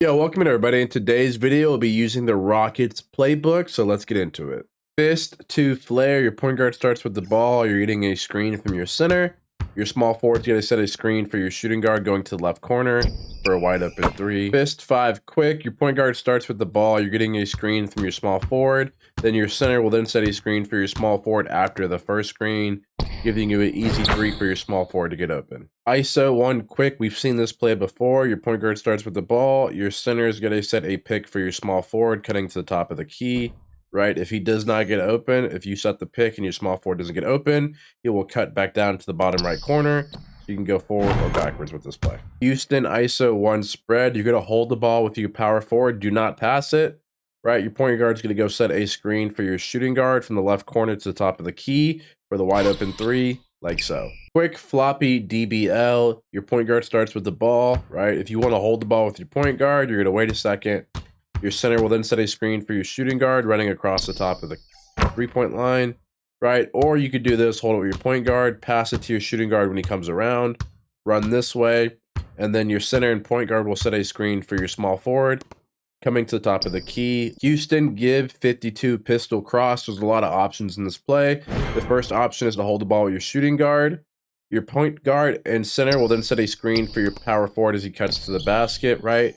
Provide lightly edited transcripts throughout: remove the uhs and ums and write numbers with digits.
Yo, welcome in everybody. In today's video, we'll be using the Rockets playbook, so let's get into it. Fist to flare, your point guard starts with the ball, you're getting a screen from your center. Your small forward's gonna set a screen for your shooting guard going to the left corner for a wide open three. Fist 5 quick, your point guard starts with the ball, you're getting a screen from your small forward. Then your center will then set a screen for your small forward after the first screen, giving you an easy 3 for your small forward to get open. ISO 1 quick, we've seen this play before. Your point guard starts with the ball. Your center is going to set a pick for your small forward, cutting to the top of the key, right? If he does not get open, if you set the pick and your small forward doesn't get open, he will cut back down to the bottom right corner. So you can go forward or backwards with this play. Houston ISO 1 spread. You're going to hold the ball with your power forward. Do not pass it. Right, your point guard is going to go set a screen for your shooting guard from the left corner to the top of the key for the wide open 3, like so. Quick floppy DBL, your point guard starts with the ball, right? If you want to hold the ball with your point guard, you're going to wait a second. Your center will then set a screen for your shooting guard running across the top of the 3-point line, right? Or you could do this, hold it with your point guard, pass it to your shooting guard when he comes around, run this way, and then your center and point guard will set a screen for your small forward. Coming to the top of the key, Houston give 52 pistol cross. There's a lot of options in this play. The first option is to hold the ball with your shooting guard. Your point guard and center will then set a screen for your power forward as he cuts to the basket, right?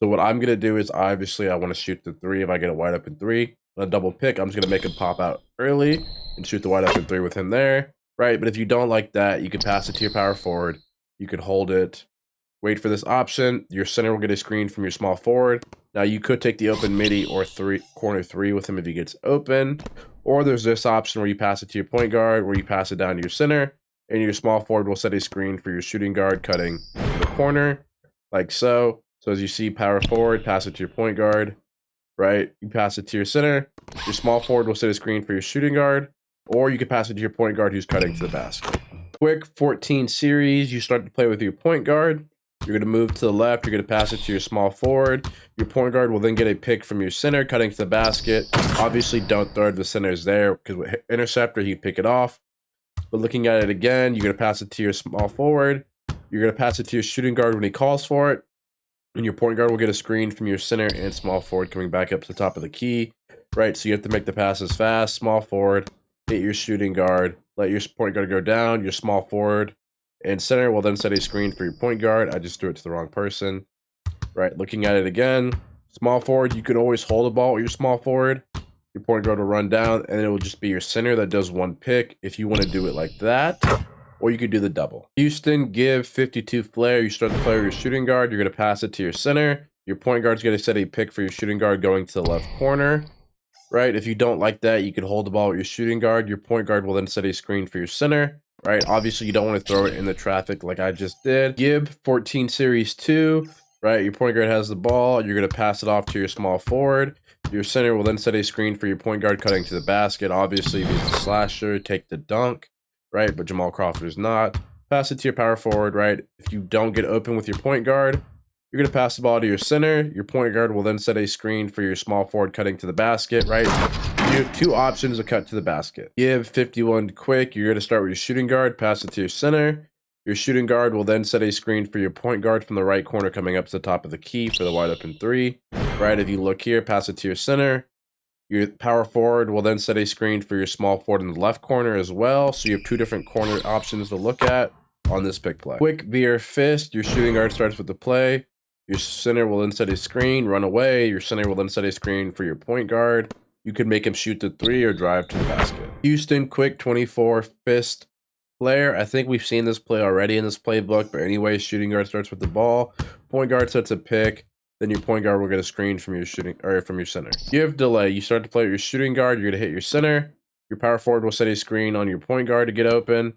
So what I'm going to do is obviously I want to shoot the 3 if I get a wide open 3. On a double pick, I'm just going to make him pop out early and shoot the wide open 3 with him there, right? But if you don't like that, you can pass it to your power forward. You could hold it. Wait for this option. Your center will get a screen from your small forward. Now you could take the open midi or corner 3 with him if he gets open. Or there's this option where you pass it to your point guard, where you pass it down to your center, and your small forward will set a screen for your shooting guard cutting to the corner, like so. So as you see, power forward, pass it to your point guard, right? You pass it to your center. Your small forward will set a screen for your shooting guard, or you can pass it to your point guard who's cutting to the basket. Quick 14 series, you start to play with your point guard. You're going to move to the left. You're going to pass it to your small forward. Your point guard will then get a pick from your center, cutting to the basket. Obviously, don't throw it. The center's there because with interceptor, he'd pick it off. But looking at it again, you're going to pass it to your small forward. You're going to pass it to your shooting guard when he calls for it. And your point guard will get a screen from your center and small forward coming back up to the top of the key. Right, so you have to make the passes fast. Small forward, hit your shooting guard. Let your point guard go down. Your small forward and center will then set a screen for your point guard. I just threw it to the wrong person. Right, looking at it again. Small forward, you can always hold the ball with your small forward. Your point guard will run down, and it will just be your center that does one pick if you want to do it like that. Or you could do the double. Houston, give 52 flare. You start the play with your shooting guard. You're going to pass it to your center. Your point guard's going to set a pick for your shooting guard going to the left corner. Right, if you don't like that, you can hold the ball with your shooting guard. Your point guard will then set a screen for your center. Right, obviously you don't want to throw it in the traffic like I just did. Gib 14 series 2, right, your point guard has the ball. You're going to pass it off to your small forward. Your center will then set a screen for your point guard cutting to the basket. Obviously, if he's a slasher, take the dunk, right, but Jamal Crawford is not. Pass it to your power forward, right. If you don't get open with your point guard, you're going to pass the ball to your center. Your point guard will then set a screen for your small forward cutting to the basket, right? You have 2 options to cut to the basket. Give 51 quick. You're going to start with your shooting guard, pass it to your center. Your shooting guard will then set a screen for your point guard from the right corner coming up to the top of the key for the wide open 3. Right, if you look here, pass it to your center. Your power forward will then set a screen for your small forward in the left corner as well. So you have 2 different corner options to look at on this pick play. Quick veer fist. Your shooting guard starts with the play. Your center will then set a screen, run away. Your center will then set a screen for your point guard. You could make him shoot the 3 or drive to the basket. Houston, quick 24 fist flare. I think we've seen this play already in this playbook, but anyway, shooting guard starts with the ball. Point guard sets a pick. Then your point guard will get a screen from your shooting or from your center. Give delay. You start to play with your shooting guard. You're going to hit your center. Your power forward will set a screen on your point guard to get open.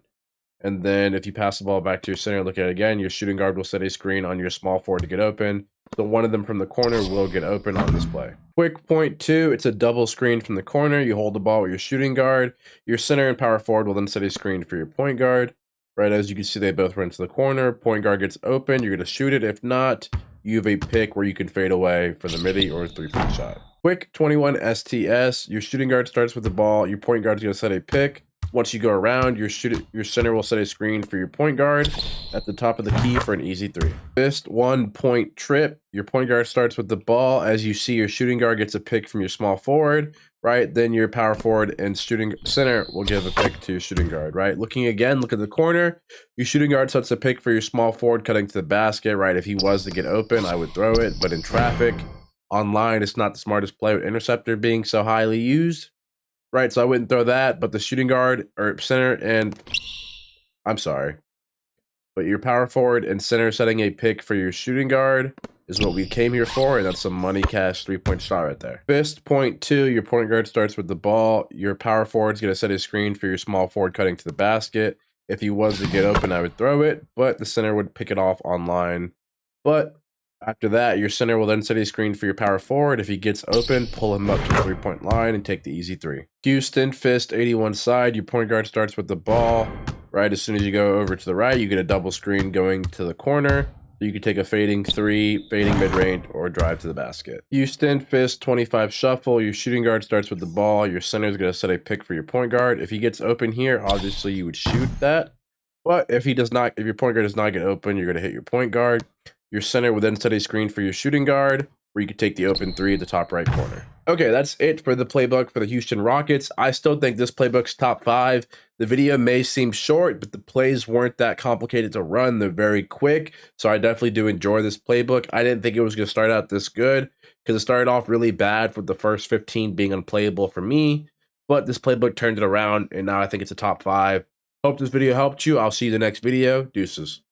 And then if you pass the ball back to your center, look at it again, your shooting guard will set a screen on your small forward to get open. So one of them from the corner will get open on this play. Quick point 2, it's a double screen from the corner. You hold the ball with your shooting guard. Your center and power forward will then set a screen for your point guard. Right, as you can see, they both run to the corner. Point guard gets open. You're going to shoot it. If not, you have a pick where you can fade away for the midi or a 3-point shot. Quick 21 STS. Your shooting guard starts with the ball. Your point guard is going to set a pick. Once you go around, your center will set a screen for your point guard at the top of the key for an easy 3. Fist 1 point trip. Your point guard starts with the ball. As you see, your shooting guard gets a pick from your small forward, right? Then your power forward and shooting center will give a pick to your shooting guard, right? Looking again, look at the corner. Your shooting guard sets a pick for your small forward cutting to the basket, right? If he was to get open, I would throw it, but in traffic, online, it's not the smartest play with interceptor being so highly used. Right, so I wouldn't throw that, but the shooting guard or center and I'm sorry, but your power forward and center setting a pick for your shooting guard is what we came here for, and that's some money cash 3-point shot right there. Fist point 2, your point guard starts with the ball. Your power forward's gonna set a screen for your small forward cutting to the basket. If he was to get open, I would throw it, but the center would pick it off online. But after that, your center will then set a screen for your power forward. If he gets open, pull him up to the 3-point line and take the easy 3. Houston, fist 81 side. Your point guard starts with the ball. Right, as soon as you go over to the right, you get a double screen going to the corner. You can take a fading 3, fading mid-range, or drive to the basket. Houston, fist 25 shuffle. Your shooting guard starts with the ball. Your center is going to set a pick for your point guard. If he gets open here, obviously you would shoot that. But if your point guard does not get open, you're going to hit your point guard. Your center will then set a screen for your shooting guard, where you can take the open 3 at the top right corner. Okay, that's it for the playbook for the Houston Rockets. I still think this playbook's top 5. The video may seem short, but the plays weren't that complicated to run. They're very quick, so I definitely do enjoy this playbook. I didn't think it was going to start out this good, because it started off really bad with the first 15 being unplayable for me, but this playbook turned it around, and now I think it's a top 5. Hope this video helped you. I'll see you in the next video. Deuces.